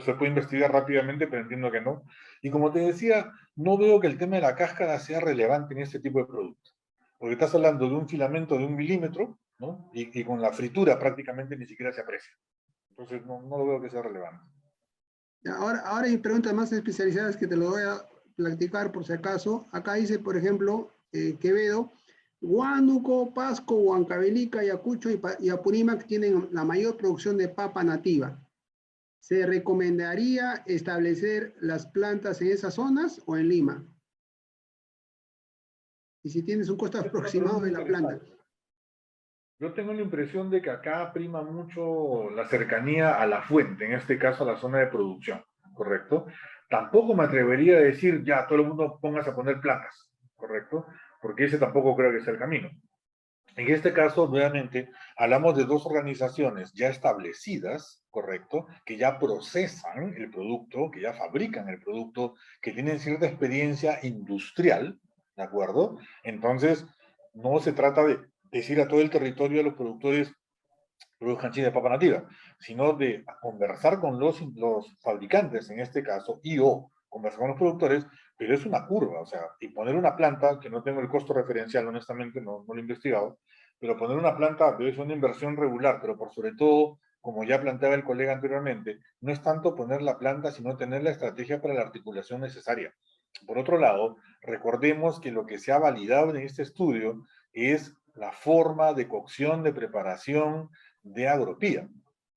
Se puede investigar rápidamente, pero entiendo que no. Y como te decía, no veo que el tema de la cáscara sea relevante en este tipo de productos. Porque estás hablando de un filamento de 1 milímetro, ¿no? Y con la fritura prácticamente ni siquiera se aprecia. Entonces no lo veo que sea relevante. Ahora hay preguntas más especializadas que te lo voy a platicar por si acaso. Acá dice, por ejemplo, Quevedo, Huánuco, Pasco, Huancavelica, Ayacucho y Apurímac tienen la mayor producción de papa nativa. ¿Se recomendaría establecer las plantas en esas zonas o en Lima? Y si tienes un costo Es una aproximado pregunta de la planta. interesante. Yo tengo la impresión de que acá prima mucho la cercanía a la fuente, en este caso a la zona de producción, ¿correcto? Tampoco me atrevería a decir, ya, todo el mundo póngase a poner placas, ¿correcto? Porque ese tampoco creo que sea el camino. En este caso, nuevamente, hablamos de dos organizaciones ya establecidas, ¿correcto? Que ya procesan el producto, que ya fabrican el producto, que tienen cierta experiencia industrial, ¿de acuerdo? Entonces, no se trata de decir a todo el territorio de los productores produzcan chile de papa nativa, sino de conversar con los fabricantes, en este caso, y o conversar con los productores, pero es una curva, o sea, y poner una planta, que no tengo el costo referencial, honestamente, no lo he investigado, pero poner una planta debe ser una inversión regular, pero por sobre todo, como ya planteaba el colega anteriormente, no es tanto poner la planta, sino tener la estrategia para la articulación necesaria. Por otro lado, recordemos que lo que se ha validado en este estudio es la forma de cocción, de preparación de Agropía.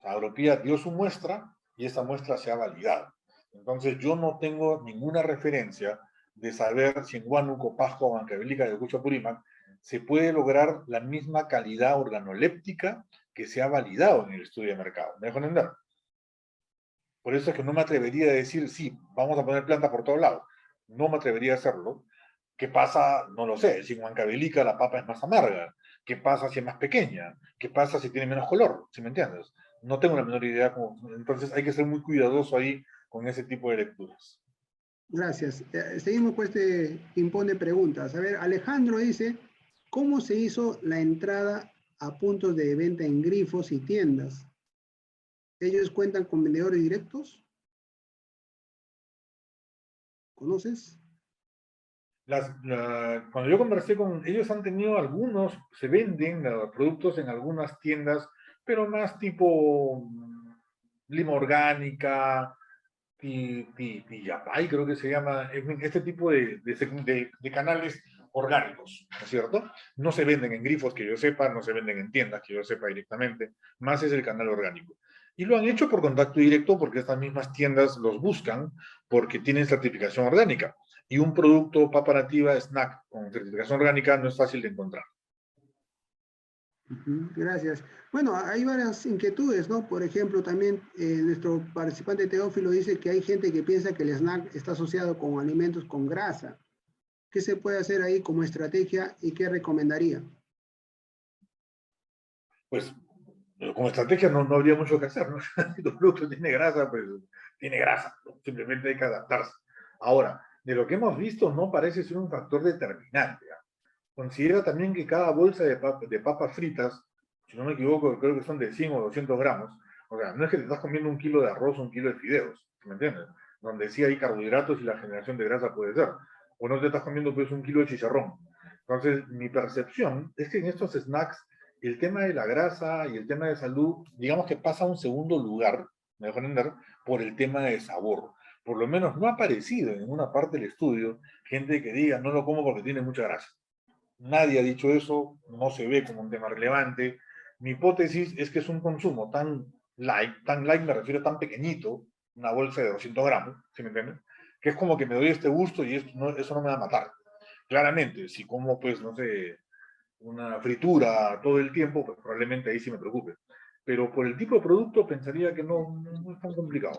Agropía dio su muestra y esa muestra se ha validado. Entonces yo no tengo ninguna referencia de saber si en Huánuco, Pasco o Huancavelica de Purímac se puede lograr la misma calidad organoléptica que se ha validado en el estudio de mercado. ¿Me dejo entender? Por eso es que no me atrevería a decir, sí, vamos a poner planta por todos lados. No me atrevería a hacerlo. ¿Qué pasa? No lo sé. Si en Huancavelica la papa es más amarga. ¿Qué pasa si es más pequeña? ¿Qué pasa si tiene menos color? ¿Sí me entiendes? No tengo la menor idea. Entonces hay que ser muy cuidadoso ahí con ese tipo de lecturas. Gracias. Seguimos con este ping-pong de preguntas. A ver, Alejandro dice, ¿cómo se hizo la entrada a puntos de venta en grifos y tiendas? ¿Ellos cuentan con vendedores directos? ¿Conoces? Cuando yo conversé con ellos, han tenido algunos, se venden productos en algunas tiendas, pero más tipo lima orgánica, Yapay, creo que se llama, en fin, este tipo de canales orgánicos, ¿no es cierto? No se venden en grifos que yo sepa, no se venden en tiendas que yo sepa directamente, más es el canal orgánico. Y lo han hecho por contacto directo porque estas mismas tiendas los buscan porque tienen certificación orgánica. Y un producto papa nativa, snack, con certificación orgánica no es fácil de encontrar. Gracias. Bueno, hay varias inquietudes, ¿no? Por ejemplo, también nuestro participante Teófilo dice que hay gente que piensa que el snack está asociado con alimentos con grasa. ¿Qué se puede hacer ahí como estrategia y qué recomendaría? Pues como estrategia no habría mucho que hacer, ¿no? Si tu producto tiene grasa, pues tiene grasa, ¿no? Simplemente hay que adaptarse. Ahora, de lo que hemos visto, no parece ser un factor determinante. ¿Ya? Considera también que cada bolsa de papas fritas, si no me equivoco, creo que son de 100 o 200 gramos, o sea, no es que te estás comiendo un kilo de arroz o un kilo de fideos, ¿me entiendes? Donde sí hay carbohidratos y la generación de grasa puede ser. O no te estás comiendo pues un kilo de chicharrón. Entonces, mi percepción es que en estos snacks el tema de la grasa y el tema de salud, digamos que pasa a un segundo lugar, me dejo entender, por el tema de sabor. Por lo menos no ha aparecido en ninguna parte del estudio gente que diga no lo como porque tiene mucha grasa. Nadie ha dicho eso, no se ve como un tema relevante. Mi hipótesis es que es un consumo tan light me refiero tan pequeñito, una bolsa de 200 gramos, ¿sí me entienden? Que es como que me doy este gusto y eso no me va a matar. Claramente, si como, pues, no sé, una fritura todo el tiempo, pues probablemente ahí sí me preocupe. Pero por el tipo de producto pensaría que no es tan complicado.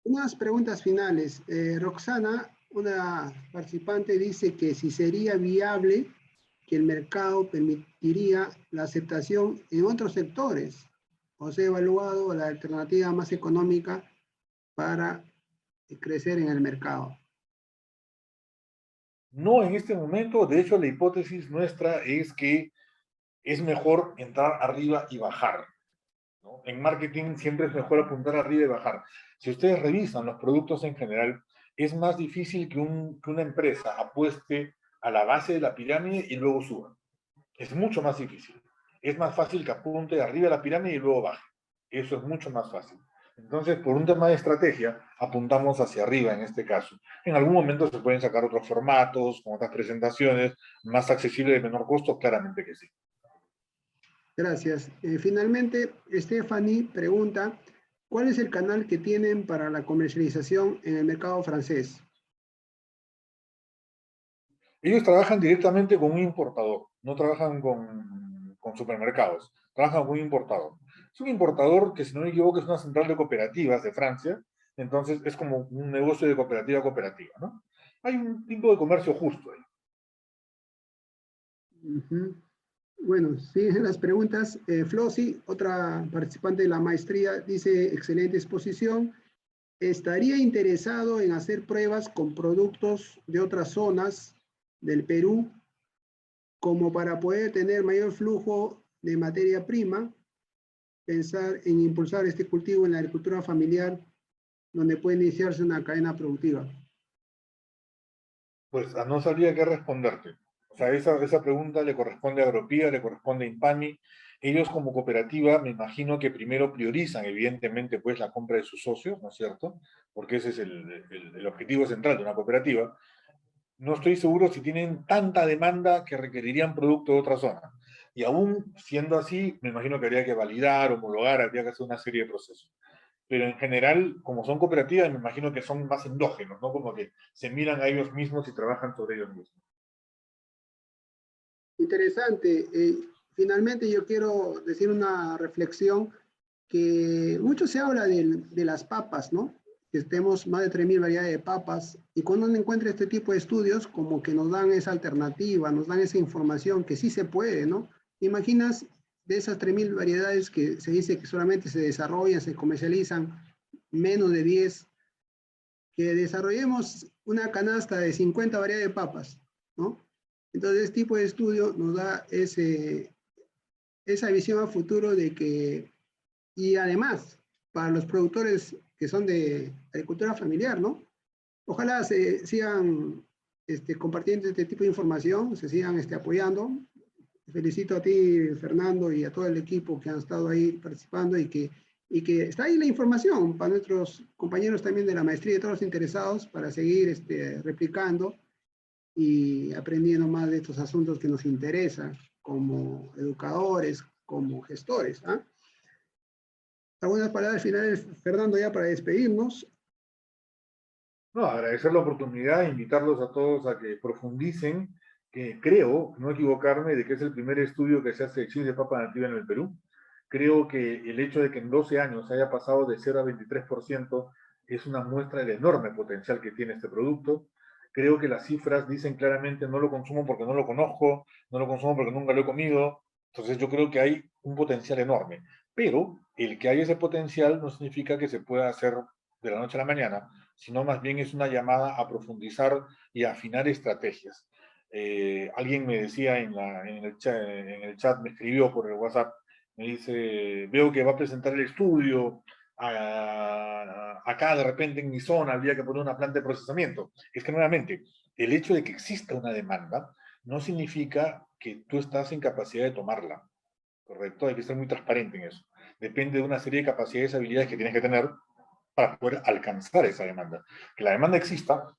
Unas preguntas finales. Roxana, una participante, dice que si sería viable que el mercado permitiría la aceptación en otros sectores, o sea, evaluado la alternativa más económica para crecer en el mercado. No en este momento, de hecho la hipótesis nuestra es que es mejor entrar arriba y bajar. ¿No? En marketing siempre es mejor apuntar arriba y bajar. Si ustedes revisan los productos en general, es más difícil que una empresa apueste a la base de la pirámide y luego suba. Es mucho más difícil. Es más fácil que apunte arriba de la pirámide y luego baje. Eso es mucho más fácil. Entonces, por un tema de estrategia, apuntamos hacia arriba en este caso. En algún momento se pueden sacar otros formatos, con otras presentaciones, más accesibles de menor costo, claramente que sí. Gracias. Finalmente, Stephanie pregunta, ¿cuál es el canal que tienen para la comercialización en el mercado francés? Ellos trabajan directamente con un importador, no trabajan con supermercados, trabajan con un importador. Es un importador que, si no me equivoco, es una central de cooperativas de Francia, entonces es como un negocio de cooperativa a cooperativa, ¿no? Hay un tipo de comercio justo ahí. Ujú. Bueno, siguen las preguntas. Flossi, otra participante de la maestría, dice, excelente exposición. ¿Estaría interesado en hacer pruebas con productos de otras zonas del Perú como para poder tener mayor flujo de materia prima? Pensar en impulsar este cultivo en la agricultura familiar, donde puede iniciarse una cadena productiva. Pues no sabría qué responderte. O sea, esa pregunta le corresponde a Agropía, le corresponde a Impani. Ellos como cooperativa, me imagino que primero priorizan, evidentemente, pues la compra de sus socios, ¿no es cierto? Porque ese es el objetivo central de una cooperativa. No estoy seguro si tienen tanta demanda que requerirían producto de otra zona. Y aún siendo así, me imagino que habría que validar, homologar, habría que hacer una serie de procesos. Pero en general, como son cooperativas, me imagino que son más endógenos, ¿no? Como que se miran a ellos mismos y trabajan sobre ellos mismos. Interesante. Finalmente yo quiero decir una reflexión que mucho se habla de las papas, ¿no? Que tenemos más de 3.000 variedades de papas y cuando uno encuentra este tipo de estudios, como que nos dan esa alternativa, nos dan esa información que sí se puede, ¿no? ¿Imaginas de esas 3.000 variedades que se dice que solamente se desarrollan, se comercializan, menos de 10, que desarrollemos una canasta de 50 variedades de papas, ¿no? Entonces, este tipo de estudio nos da esa visión a futuro de que, y además, para los productores que son de agricultura familiar, ¿no? Ojalá se sigan compartiendo este tipo de información, se sigan apoyando. Felicito a ti, Fernando, y a todo el equipo que han estado ahí participando y que está ahí la información para nuestros compañeros también de la maestría y todos los interesados para seguir replicando y aprendiendo más de estos asuntos que nos interesan como educadores, como gestores. ¿Ah? Algunas palabras finales, Fernando, ya para despedirnos. No, agradecer la oportunidad, invitarlos a todos a que profundicen, que creo, no equivocarme, de que es el primer estudio que se hace de chiles de papa nativa en el Perú. Creo que el hecho de que en 12 años haya pasado de 0 a 23% es una muestra del enorme potencial que tiene este producto. Creo que las cifras dicen claramente no lo consumo porque no lo conozco, no lo consumo porque nunca lo he comido. Entonces yo creo que hay un potencial enorme. Pero el que haya ese potencial no significa que se pueda hacer de la noche a la mañana, sino más bien es una llamada a profundizar y a afinar estrategias. Alguien me decía en el chat, me escribió por el WhatsApp, me dice, veo que va a presentar el estudio, acá de repente en mi zona había que poner una planta de procesamiento. Es que nuevamente, el hecho de que exista una demanda no significa que tú estás en capacidad de tomarla, ¿correcto? Hay que ser muy transparente en eso. Depende de una serie de capacidades y habilidades que tienes que tener para poder alcanzar esa demanda. Que la demanda exista,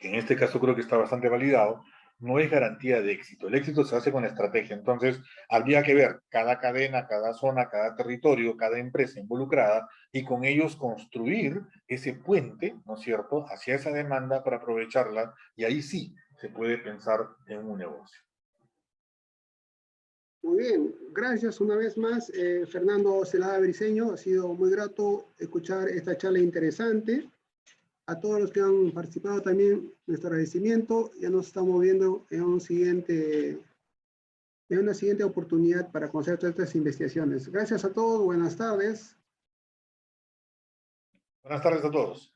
que en este caso creo que está bastante validado, no es garantía de éxito. El éxito se hace con estrategia. Entonces, habría que ver cada cadena, cada zona, cada territorio, cada empresa involucrada y con ellos construir ese puente, ¿no es cierto?, hacia esa demanda para aprovecharla y ahí sí se puede pensar en un negocio. Muy bien, gracias una vez más, Fernando Celada Briceño. Ha sido muy grato escuchar esta charla interesante. A todos los que han participado también, nuestro agradecimiento. Ya nos estamos viendo en una siguiente oportunidad para conocer todas estas investigaciones. Gracias a todos, buenas tardes. Buenas tardes a todos.